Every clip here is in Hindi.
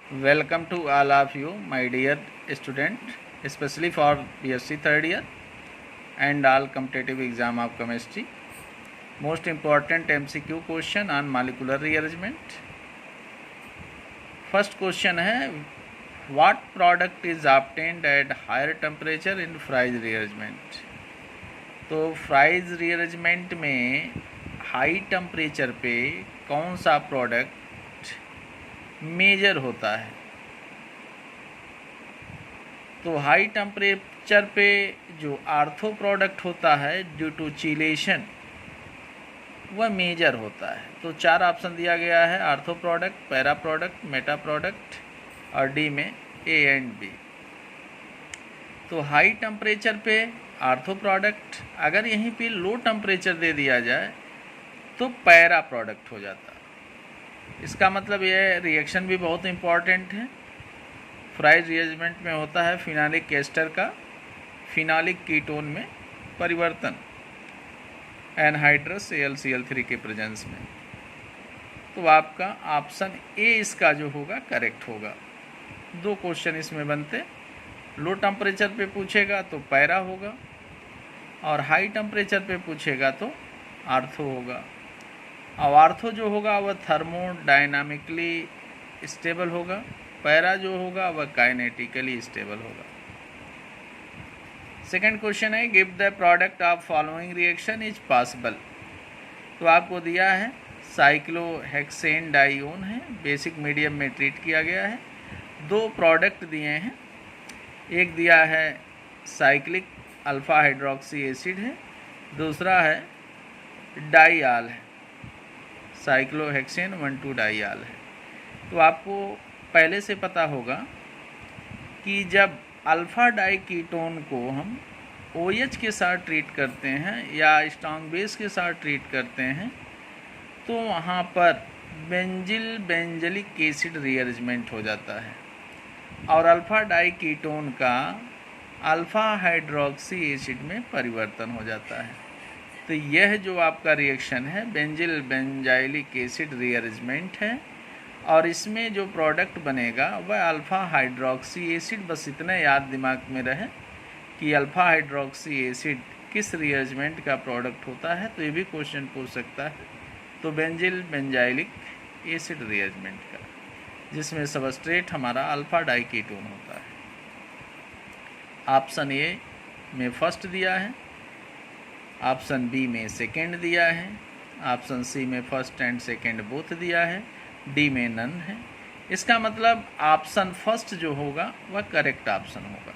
Welcome to all of you, my dear student, especially for BSc third year and all competitive exam of chemistry. Most important MCQ question on molecular rearrangement. First question है, what product is obtained at higher temperature in Fries rearrangement? तो फ्राइज रीअरेंजमेंट में हाई टेम्परेचर पे कौन सा प्रोडक्ट मेजर होता है? तो हाई टेम्परेचर पे जो आर्थो प्रोडक्ट होता है ड्यू टू चिलेशन वह मेजर होता है। तो चार ऑप्शन दिया गया है, ortho product, para product, Meta product और डी में ए एंड बी। तो हाई टेम्परेचर पे आर्थो प्रोडक्ट, अगर यहीं पे लो टेम्परेचर दे दिया जाए तो पैरा प्रोडक्ट हो जाता है। इसका मतलब यह रिएक्शन भी बहुत इम्पॉर्टेंट है। फ्राइज रिएरेंजमेंट में होता है फिनालिक एस्टर का फिनालिक कीटोन में परिवर्तन एनहाइड्रस AlCl3 के प्रेजेंस में। तो आपका ऑप्शन ए इसका जो होगा करेक्ट होगा। दो क्वेश्चन इसमें बनते, लो टेम्परेचर पे पूछेगा तो पैरा होगा और हाई टेम्परेचर पे पूछेगा तो आर्थो होगा। और आर्थो जो होगा वह थर्मोडायनामिकली स्टेबल होगा, पैरा जो होगा वह काइनेटिकली स्टेबल होगा। सेकंड क्वेश्चन है, give the product of following reaction is possible. तो आपको दिया है साइक्लोहेक्सेन डाइओन है, बेसिक मीडियम में ट्रीट किया गया है। दो प्रोडक्ट दिए हैं, एक दिया है साइक्लिक अल्फ़ा हाइड्रोक्सी एसिड है, दूसरा है डाइआल है, साइक्लोहेक्सेन 1,2 डाइआल है। तो आपको पहले से पता होगा कि जब अल्फ़ा डाई कीटोन को हम OH के साथ ट्रीट करते हैं या स्ट्रॉन्ग बेस के साथ ट्रीट करते हैं तो वहाँ पर बेंजिल बेंजलिक एसिड रीअरेंजमेंट हो जाता है और अल्फ़ा डाई कीटोन का अल्फ़ा हाइड्रोक्सी एसिड में परिवर्तन हो जाता है। तो यह जो आपका रिएक्शन है बेंजिल बेंजाइलिक एसिड रीअरेंजमेंट है और इसमें जो प्रोडक्ट बनेगा वह अल्फ़ा हाइड्रोक्सी एसिड। बस इतना याद दिमाग में रहे कि अल्फ़ा हाइड्रोक्सी एसिड किस रीअरेंजमेंट का प्रोडक्ट होता है, तो ये भी क्वेश्चन पूछ सकता है। तो बेंजिल बेंजाइलिक एसिड रीअरेंजमेंट का, जिसमें सबस्ट्रेट हमारा अल्फ़ा डाई कीटोन होता है। ऑप्शन ए में फर्स्ट दिया है, ऑप्शन बी में सेकेंड दिया है, ऑप्शन सी में फर्स्ट एंड सेकेंड बोथ दिया है, डी में नन है। इसका मतलब ऑप्शन फर्स्ट जो होगा वह करेक्ट ऑप्शन होगा।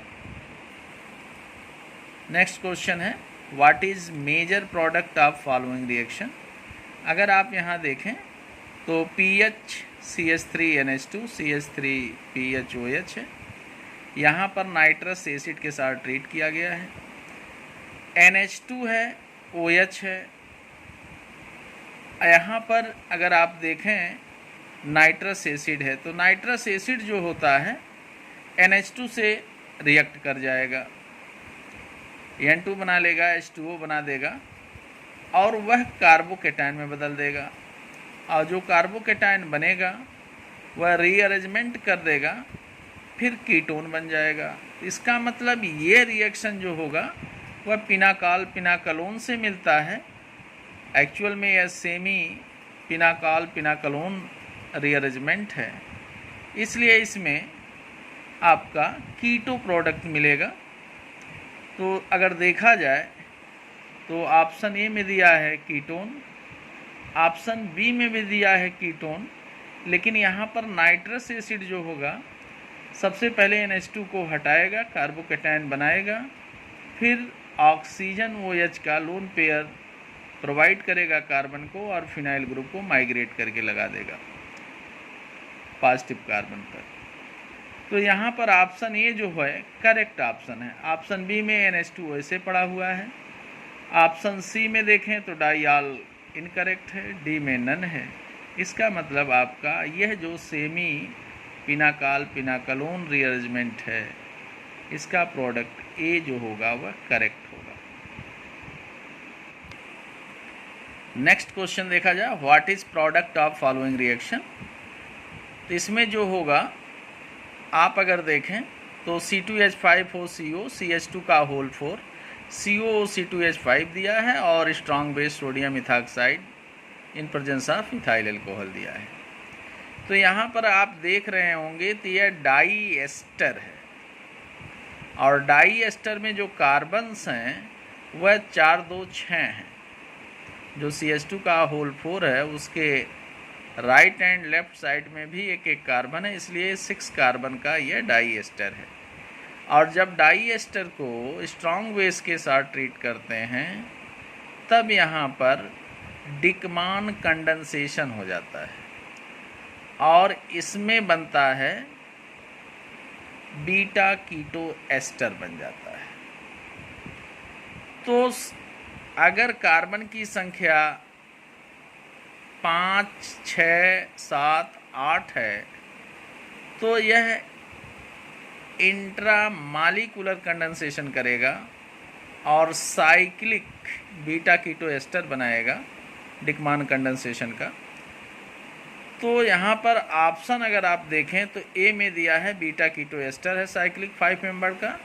नेक्स्ट क्वेश्चन है, what is major product of following reaction. अगर आप यहाँ देखें तो PH CH3NH2 CH3PHOH है, यहाँ पर नाइट्रस एसिड के साथ ट्रीट किया गया है। NH2 है, OH है। यहाँ पर अगर आप देखें नाइट्रस एसिड है तो नाइट्रस एसिड जो होता है NH2 से रिएक्ट कर जाएगा, N2 बना लेगा, H2O बना देगा और वह कार्बोकेटायन में बदल देगा और जो कार्बोकेटायन बनेगा वह रीअरेंजमेंट कर देगा, फिर कीटोन बन जाएगा। इसका मतलब ये रिएक्शन जो होगा वह पिनाकाल पिनाकलोन से मिलता है। एक्चुअल में यह सेमी पिनाकाल पिनाकलोन रीअरेंजमेंट है, इसलिए इसमें आपका कीटो प्रोडक्ट मिलेगा। तो अगर देखा जाए तो ऑप्शन ए में दिया है कीटोन, ऑप्शन बी में भी दिया है कीटोन, लेकिन यहाँ पर नाइट्रस एसिड जो होगा सबसे पहले NH2 को हटाएगा, कार्बोकेटायन बनाएगा, फिर ऑक्सीजन OH का लोन पेयर प्रोवाइड करेगा कार्बन को और फिनाइल ग्रुप को माइग्रेट करके लगा देगा पॉजिटिव कार्बन पर। तो यहाँ पर ऑप्शन ए जो है करेक्ट ऑप्शन है। ऑप्शन बी में NH2 ऐसे पड़ा हुआ है, ऑप्शन सी में देखें तो डाइआल इनकरेक्ट है, डी में नन है। इसका मतलब आपका यह जो सेमी पिनाकाल पिनाकलोन रीअरेंजमेंट है इसका प्रोडक्ट ए जो होगा वह करेक्ट होगा। नेक्स्ट क्वेश्चन देखा जाए, what is product of following reaction. तो इसमें जो होगा आप अगर देखें तो C2H5O CH2 का होल 4 COC2H5 दिया है और strong base sodium ethoxide in presence of ethyl alcohol दिया है। तो यहाँ पर आप देख रहे होंगे तो यह डाई एस्टर है और डाई एस्टर में जो कार्बन्स हैं वह 4 2 6 हैं। जो CH2 का होल 4 है उसके राइट एंड लेफ्ट साइड में भी एक एक कार्बन है, इसलिए 6 कार्बन का यह डाई एस्टर है। और जब डाई एस्टर को स्ट्रॉन्ग बेस के साथ ट्रीट करते हैं तब यहाँ पर डिकमान कंडेंसेशन हो जाता है और इसमें बनता है बीटा कीटो एस्टर बन जाता है। तो अगर कार्बन की संख्या 5 6 7 8 है तो यह इंट्रामालिकुलर कंडेंसेशन करेगा और साइक्लिक बीटा कीटो एस्टर बनाएगा डिकमान कंडेंसेशन का। तो यहाँ पर ऑप्शन अगर आप देखें तो ए में दिया है बीटा कीटो एस्टर है साइक्लिक 5 मेंबर का।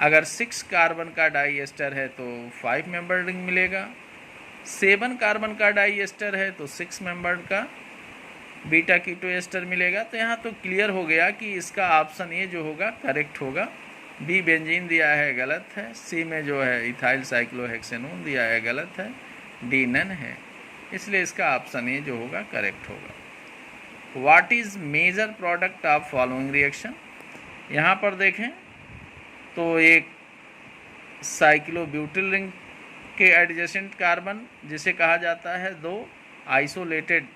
अगर 6 कार्बन का डाई एस्टर है तो 5 मेंबर रिंग मिलेगा, 7 कार्बन का डाई एस्टर है तो 6 मेंबर का बीटा कीटो एस्टर मिलेगा। तो यहाँ तो क्लियर हो गया कि इसका ऑप्शन ए जो होगा करेक्ट होगा। बी बेंजीन दिया है गलत है, सी में जो है इथाइल साइक्लोहेक्सेनोन दिया है गलत है, डी नन है, इसलिए इसका ऑप्शन ए जो होगा करेक्ट होगा। What is major product of following reaction? यहाँ पर देखें तो एक साइक्लोब्यूटिल रिंग के एडजेसेंट कार्बन जिसे कहा जाता है 2 आइसोलेटेड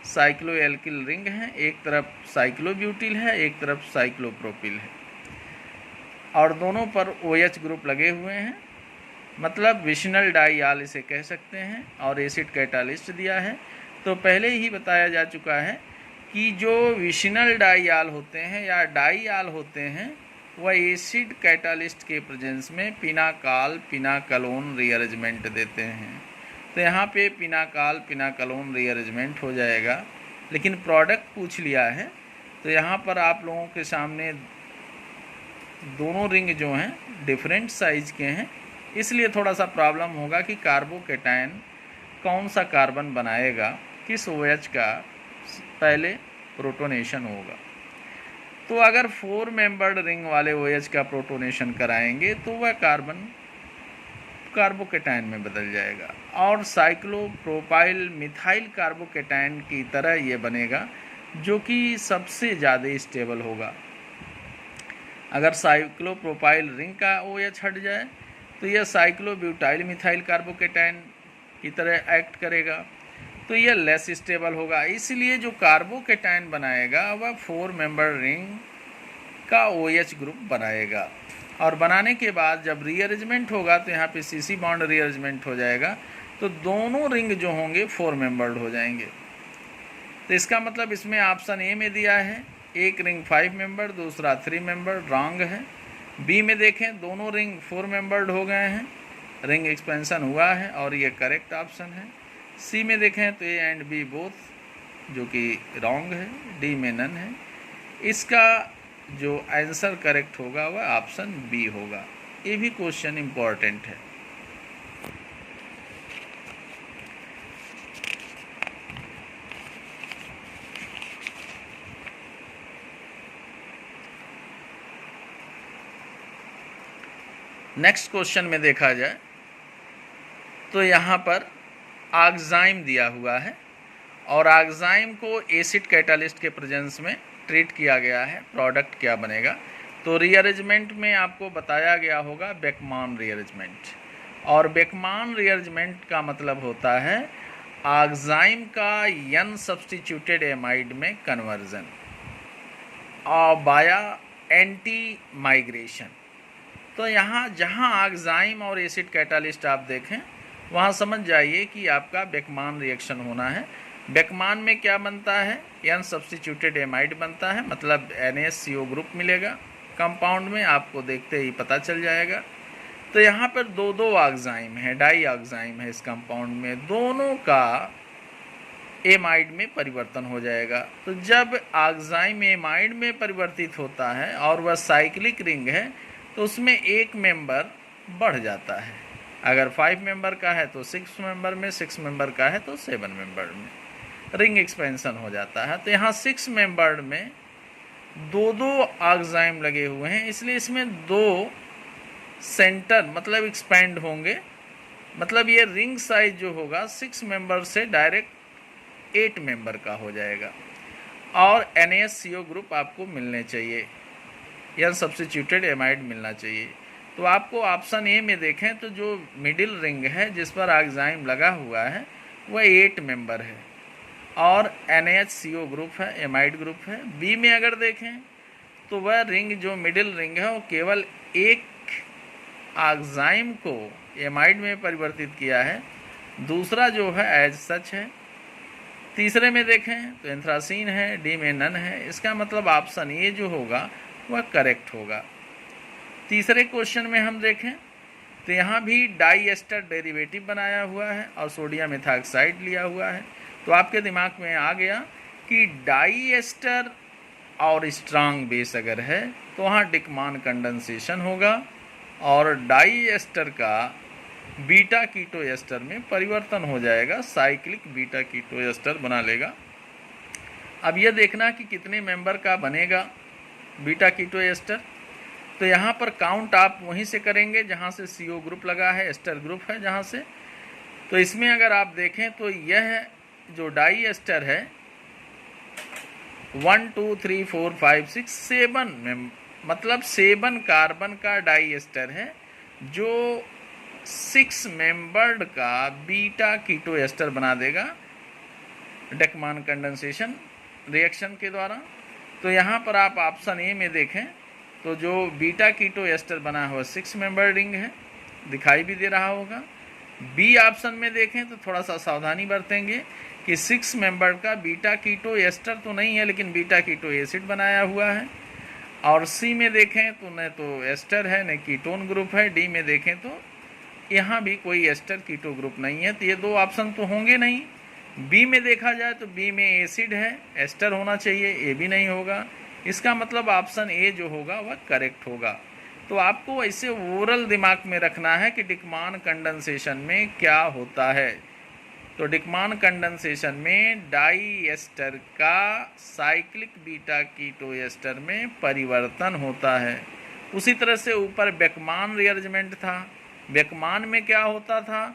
साइक्लोएल्किल रिंग हैं, एक तरफ साइक्लोब्यूटिल है एक तरफ साइक्लोप्रोपिल है और दोनों पर OH ग्रुप लगे हुए हैं, मतलब विशनल डाइयाल इसे कह सकते हैं। और एसिड कैटालिस्ट दिया है। तो पहले ही बताया जा चुका है कि जो विशनल डाइयाल होते हैं या डाइयाल होते हैं वह एसिड कैटालिस्ट के प्रेजेंस में पिनाकालोन रीअरेंजमेंट देते हैं। तो यहाँ पे पिनाकालोन रीअरेंजमेंट हो जाएगा, लेकिन प्रोडक्ट पूछ लिया है तो यहाँ पर आप लोगों के सामने दोनों रिंग जो हैं डिफरेंट साइज के हैं, इसलिए थोड़ा सा प्रॉब्लम होगा कि कार्बोकेटायन कौन सा कार्बन बनाएगा, किस OH का पहले प्रोटोनेशन होगा। तो अगर 4 मेंबर्ड रिंग वाले OH का प्रोटोनेशन कराएंगे तो वह कार्बन कार्बोकेटायन में बदल जाएगा और साइक्लोप्रोपाइल मिथाइल कार्बोकेटायन की तरह ये बनेगा जो कि सबसे ज़्यादा स्टेबल होगा। अगर साइक्लोप्रोपाइल रिंग का OH हट जाए तो यह साइक्लोब्यूटाइल मिथाइल कार्बोकेटायन की तरह एक्ट करेगा, तो यह लेस स्टेबल होगा। इसलिए जो कार्बोकेटायन बनाएगा वह 4 मेंबर रिंग का OH ग्रुप बनाएगा और बनाने के बाद जब रीअरेंजमेंट होगा तो यहाँ पे CC बॉन्ड रीअरेंजमेंट हो जाएगा, तो दोनों रिंग जो होंगे 4 मेंबर्ड हो जाएंगे। तो इसका मतलब इसमें ऑप्शन ए में दिया है एक रिंग 5 मेंबर दूसरा 3 मेंबर, रॉन्ग है। बी में देखें दोनों रिंग 4 मेंबर्ड हो गए हैं, रिंग एक्सपेंशन हुआ है और ये करेक्ट ऑप्शन है। सी में देखें तो ए एंड बी बोथ जो कि रॉन्ग है, डी में नन है। इसका जो आंसर करेक्ट होगा वह ऑप्शन बी होगा। ये भी क्वेश्चन इम्पॉर्टेंट है। नेक्स्ट क्वेश्चन में देखा जाए तो यहाँ पर ऑक्साइम दिया हुआ है और ऑक्साइम को एसिड कैटालिस्ट के प्रेजेंस में ट्रीट किया गया है, प्रोडक्ट क्या बनेगा? तो रीअरेंजमेंट में आपको बताया गया होगा बेकमान रीअरेंजमेंट, और बेकमान रीअरेंजमेंट का मतलब होता है ऑक्साइम का N सब्स्टिट्यूटेड एमाइड में कन्वर्जन और बाया एंटी माइग्रेशन। तो यहाँ जहाँ ऑक्साइम और एसिड कैटालिस्ट आप देखें वहाँ समझ जाइए कि आपका बेकमान रिएक्शन होना है। बेकमान में क्या बनता है? N सब्स्टिट्यूटेड एमाइड बनता है, मतलब NaCO ग्रुप मिलेगा कंपाउंड में, आपको देखते ही पता चल जाएगा। तो यहाँ पर दो ऑक्साइम है, डाई ऑक्साइम है इस कंपाउंड में, दोनों का एमाइड में परिवर्तन हो जाएगा। तो जब ऑक्साइम एमाइड में परिवर्तित होता है और वह साइक्लिक रिंग है तो उसमें एक मेंबर बढ़ जाता है। अगर 5 मेंबर का है तो 6 मेंबर में, 6 मेंबर का है तो 7 मेंबर में रिंग एक्सपेंशन हो जाता है। तो यहाँ 6 मेंबर में दो ऑक्साइम लगे हुए हैं, इसलिए इसमें 2 सेंटर मतलब एक्सपेंड होंगे। मतलब ये रिंग साइज जो होगा 6 मेंबर से डायरेक्ट 8 मेंबर का हो जाएगा और NaCO ग्रुप आपको मिलने चाहिए या सब्स्टिट्यूटेड एमाइड मिलना चाहिए। तो आपको ऑप्शन ए में देखें तो जो मिडिल रिंग है जिस पर ऑक्साइम लगा हुआ है वह 8 मेंबर है और NaCO ग्रुप है, एमाइड ग्रुप है। बी में अगर देखें तो वह रिंग जो मिडिल रिंग है वो केवल एक ऑक्साइम को एमाइड में परिवर्तित किया है, दूसरा जो है एज सच है। तीसरे में देखें तो एंथ्रासीन है, डी में नन है। इसका मतलब ऑप्शन ए जो होगा वह करेक्ट होगा। तीसरे क्वेश्चन में हम देखें तो यहाँ भी डाई एस्टर डेरिवेटिव बनाया हुआ है और सोडियम एथॉक्साइड लिया हुआ है। तो आपके दिमाग में आ गया कि डाई एस्टर और स्ट्रांग बेस अगर है तो वहाँ डिकमान कंडेंसेशन होगा और डाई एस्टर का बीटा कीटो एस्टर में परिवर्तन हो जाएगा, साइक्लिक बीटा कीटो एस्टर बना लेगा। अब यह देखना कि कितने मेंबर का बनेगा बीटा कीटो एस्टर। तो यहाँ पर काउंट आप वहीं से करेंगे जहाँ से CO ग्रुप लगा है, एस्टर ग्रुप है जहाँ से। तो इसमें अगर आप देखें तो यह जो डाई एस्टर है 1 2 3 4 5 6 7 में मतलब 7 कार्बन का डाई एस्टर है जो 6 मेंबर्ड का बीटा कीटो एस्टर बना देगा डेकमान कंडेंसेशन रिएक्शन के द्वारा। तो यहाँ पर आप ऑप्शन ए में देखें तो जो बीटा कीटो एस्टर बना हुआ 6 मेंबर रिंग है, दिखाई भी दे रहा होगा। बी ऑप्शन में देखें तो थोड़ा सा सावधानी बरतेंगे कि 6 मेंबर का बीटा कीटो एस्टर तो नहीं है लेकिन बीटा कीटो एसिड बनाया हुआ है। और सी में देखें तो न तो एस्टर है न कीटोन ग्रुप है। डी में देखें तो यहाँ भी कोई एस्टर कीटो ग्रुप नहीं है। तो ये 2 ऑप्शन तो होंगे नहीं। बी में देखा जाए तो बी में एसिड है, एस्टर होना चाहिए, ए भी नहीं होगा। इसका मतलब ऑप्शन ए जो होगा वह करेक्ट होगा। तो आपको ऐसे ओवरऑल दिमाग में रखना है कि डिकमान कंडेंसेशन में क्या होता है। तो डिकमान कंडेंसेशन में डाई एस्टर का साइक्लिक बीटा कीटो एस्टर में परिवर्तन होता है। उसी तरह से ऊपर बेकमान रिअरेंजमेंट था। बेकमान में क्या होता था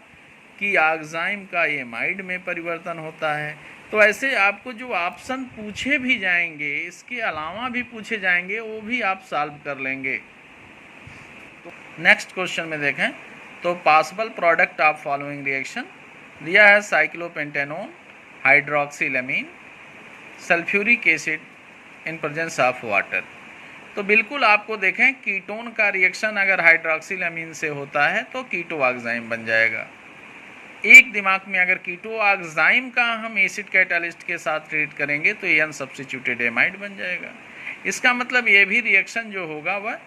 कि ऑक्साइम का एमाइड में परिवर्तन होता है। तो ऐसे आपको जो ऑप्शन पूछे भी जाएंगे, इसके अलावा भी पूछे जाएंगे, वो भी आप सॉल्व कर लेंगे। तो नेक्स्ट क्वेश्चन में देखें तो possible product of following reaction दिया है cyclopentanone, hydroxylamine, sulphuric acid in presence of water. तो बिल्कुल आपको देखें कीटोन का रिएक्शन अगर हाइड्रोक्सिलेमीन से होता है तो कीटो ऑक्साइम बन जाएगा। एक दिमाग में अगर कीटो ऑक्साइम का हम एसिड कैटालिस्ट के साथ ट्रीट करेंगे तो एन सब्स्टिट्यूटेड एमाइड बन जाएगा। इसका मतलब ये भी रिएक्शन जो होगा वह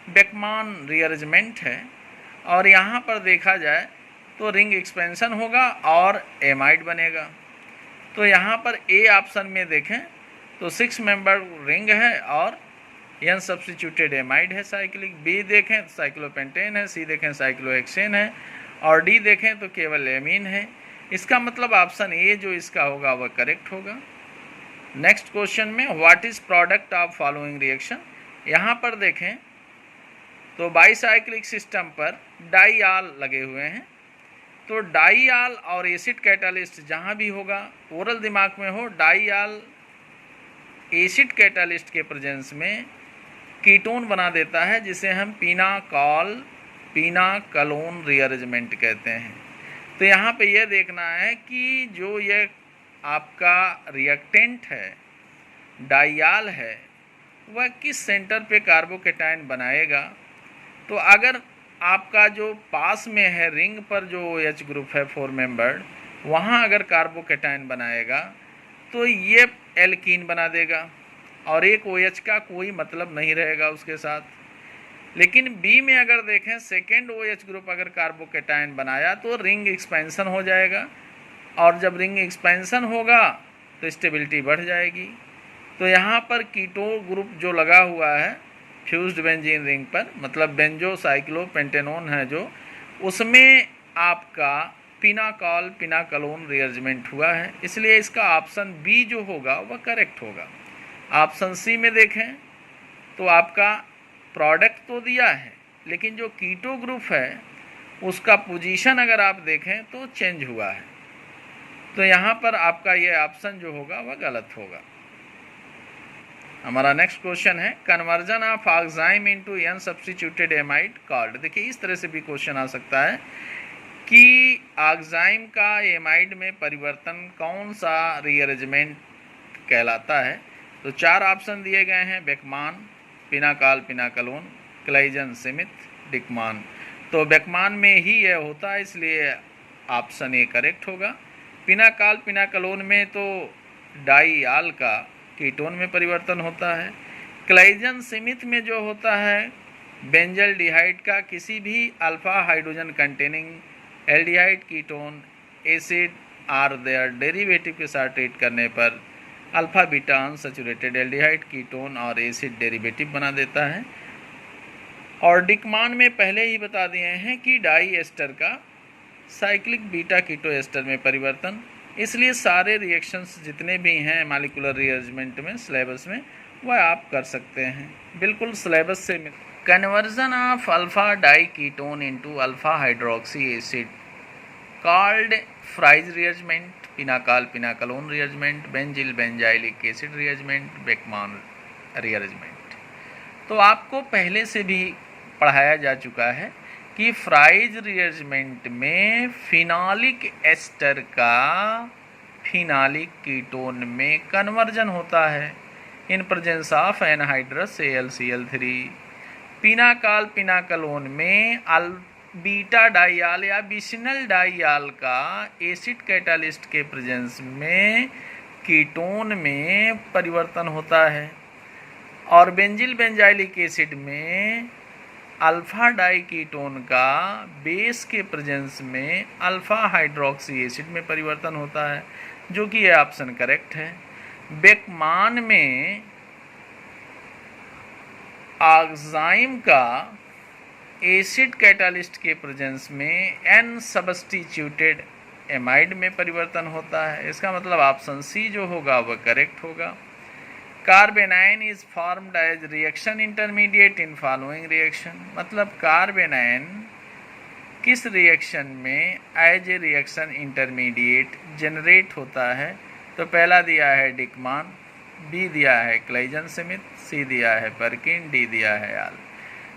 बेकमान रिअरेंजमेंट है और यहाँ पर देखा जाए तो रिंग एक्सपेंशन होगा और एमाइड बनेगा। तो यहाँ पर ए ऑप्शन में देखें तो 6 मेंबर रिंग है और एन सब्स्टिट्यूटेड एमाइड है साइक्लिक। बी देखें तो साइक्लोपेंटेन है, सी देखें साइक्लोहेक्सेन है और डी देखें तो केवल एमीन है। इसका मतलब ऑप्शन ए जो इसका होगा वह करेक्ट होगा। नेक्स्ट क्वेश्चन में what is product of following reaction. यहाँ पर देखें तो बाईसाइक्लिक सिस्टम पर डाईआल लगे हुए हैं। तो डाईआल और एसिड कैटालिस्ट जहाँ भी होगा ओरल दिमाग में हो, डाईआल एसिड कैटालिस्ट के प्रेजेंस में कीटोन बना देता है जिसे हम पिनाकलोन रिअरेंजमेंट कहते हैं। तो यहाँ पे यह देखना है कि जो ये आपका रिएक्टेंट है डाईआल है वह किस सेंटर पे कार्बोकेटाइन बनाएगा। तो अगर आपका जो पास में है रिंग पर जो OH ग्रुप है 4 मेंबर्ड, वहाँ अगर कार्बोकेटाइन बनाएगा तो ये एल्कीन बना देगा और एक OH का कोई मतलब नहीं रहेगा उसके साथ। लेकिन बी में अगर देखें सेकेंड OH ग्रुप अगर कार्बोकेटाइन बनाया तो रिंग एक्सपेंशन हो जाएगा और जब रिंग एक्सपेंशन होगा तो स्टेबिलिटी बढ़ जाएगी। तो यहाँ पर कीटो ग्रुप जो लगा हुआ है फ्यूज्ड बेंजीन रिंग पर, मतलब बेंजोसाइक्लोपेंटेनोन है जो, उसमें आपका पिनाकॉल पिनाकलोन रीअरेंजमेंट हुआ है, इसलिए इसका ऑप्शन बी जो होगा वह करेक्ट होगा। ऑप्शन सी में देखें तो आपका प्रोडक्ट तो दिया है, लेकिन जो कीटो ग्रुप है उसका पोजीशन अगर आप देखें तो चेंज हुआ है, तो यहाँ पर आपका ये ऑप्शन जो होगा वह गलत होगा। हमारा नेक्स्ट क्वेश्चन है conversion of oxime into an substituted amide called. देखिए इस तरह से भी क्वेश्चन आ सकता है कि ऑक्साइम का एमाइड में परिवर्तन कौन सा रीअरेंजमेंट कहलाता है। तो 4 ऑप्शन दिए गए हैं, बेकमान, पिनाकॉल पिनाकलोन, क्लाइजन सिमिथ, डिकमान। तो बेकमान में ही यह होता है, इसलिए ऑप्शन ए करेक्ट होगा। पिनाकॉल पिनाकलोन में तो डाईआल का कीटोन में परिवर्तन होता है। क्लाइजन सिमिथ में जो होता है बेंजल डिहाइड का किसी भी alpha hydrogen containing aldehyde ketone acid or their derivative के साथ ट्रीट करने पर alpha beta unsaturated aldehyde ketone और एसिड डेरिवेटिव बना देता है। और डिकमान में पहले ही बता दिए हैं कि डाई एस्टर का साइक्लिक बीटा कीटो एस्टर में परिवर्तन, इसलिए सारे रिएक्शंस जितने भी हैं मॉलिक्यूलर रीअरेंजमेंट में सिलेबस में वह आप कर सकते हैं, बिल्कुल सिलेबस से। Conversion of alpha diketone into alpha hydroxy acid called Fries rearrangement, pinacol pinacolone rearrangement, benzil benzilic acid rearrangement, Beckmann rearrangement. तो आपको पहले से भी पढ़ाया जा चुका है कि फ्राइज रीअरेंजमेंट में फिनॉलिक एस्टर का फिनॉलिक कीटोन में कन्वर्जन होता है in presence of anhydrous AlCl3। Pinacol pinacolone में बीटा डाइयाल या विसिनल डाइयाल का एसिड कैटालिस्ट के प्रेजेंस में कीटोन में परिवर्तन होता है। और बेंजिल बेंजाइलिक एसिड में अल्फा डाई कीटोन का बेस के प्रेजेंस में अल्फा हाइड्रोक्सी एसिड में परिवर्तन होता है, जो कि यह ऑप्शन करेक्ट है। बेकमान में ऑक्साइम का एसिड कैटालिस्ट के प्रेजेंस में एन सब्स्टिट्यूटेड एमाइड में परिवर्तन होता है, इसका मतलब ऑप्शन सी जो होगा वह करेक्ट होगा। Carbanion is formed as reaction intermediate in following reaction, मतलब कार्बेनाइन किस रिएक्शन में as a reaction intermediate generate होता है। तो पहला दिया है डिकमान, बी दिया है क्लाइजन सिमिथ, सी दिया है परकिन, डी दिया है आल।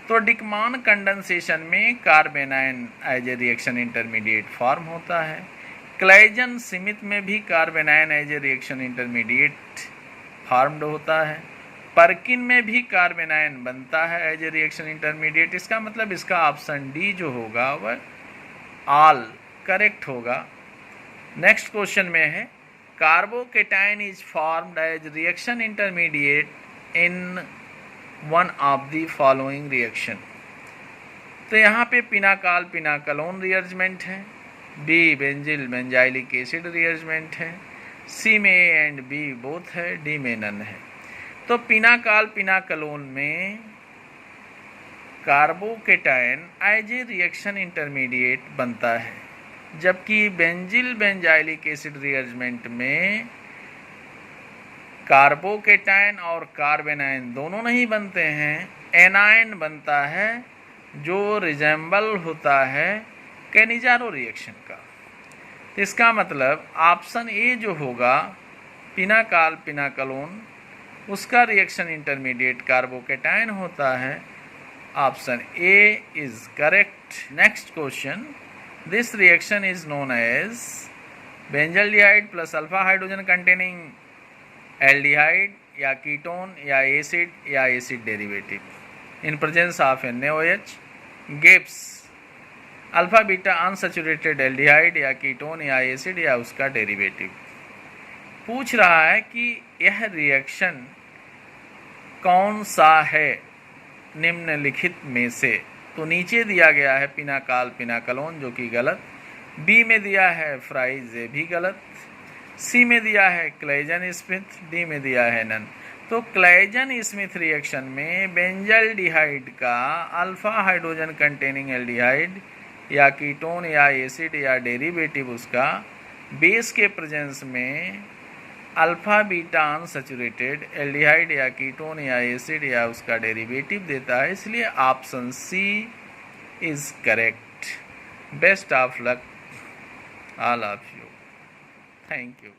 तो डिकमान कंडेंसेशन में carbanion as a reaction intermediate form होता है। क्लाइजन सिमिथ में भी carbanion as a reaction intermediate formed होता है। परकिन में भी कार्बेनाइन बनता है एज ए रिएक्शन इंटरमीडिएट, इसका मतलब इसका ऑप्शन डी जो होगा वह ऑल करेक्ट होगा। नेक्स्ट क्वेश्चन में है carbocation is formed as reaction intermediate in one of the following reaction. तो यहाँ पे पिनाकॉल पिनाकलोन रीअरेंजमेंट है, B benzil benzilic acid rearrangement है, सी में ए एंड बी बोथ है, डी में नन है। तो पिनाकॉल पिनाकलोन में carbocation as a reaction intermediate बनता है, जबकि बेंजिल बेंजाइलिक एसिड रीअरेंजमेंट में कार्बोकेटाइन और कार्बेनाइन दोनों नहीं बनते हैं, एनाइन बनता है जो रिजेंबल होता है कैनिजारो रिएक्शन का। इसका मतलब ऑप्शन ए जो होगा पिनाकॉल पिनाकलोन, उसका रिएक्शन इंटरमीडिएट कार्बोकेटाइन होता है। Option A is correct. Next question, this reaction is known as benzaldehyde plus alpha hydrogen containing aldehyde या कीटोन या acid derivative in presence of NaOH gives alpha beta unsaturated aldehyde या कीटोन या एसिड या उसका डेरिवेटिव। पूछ रहा है कि यह रिएक्शन कौन सा है निम्नलिखित में से। तो नीचे दिया गया है पिनाकॉल पिनाकलोन, जो कि गलत। बी में दिया है फ्राइज, ये भी गलत। सी में दिया है क्लेजन स्मिथ, डी में दिया है नन। तो क्लेजन स्मिथ रिएक्शन में बेंजल्डिहाइड का अल्फा हाइड्रोजन कंटेनिंग एल्डिहाइड या कीटोन या एसिड या डेरिवेटिव उसका बेस के प्रेजेंस में अल्फा बीटा अनसैचुरेटेड एल्डिहाइड या कीटोन या एसिड या उसका डेरिवेटिव देता है, इसलिए option C is correct. Best of luck all of you, thank you.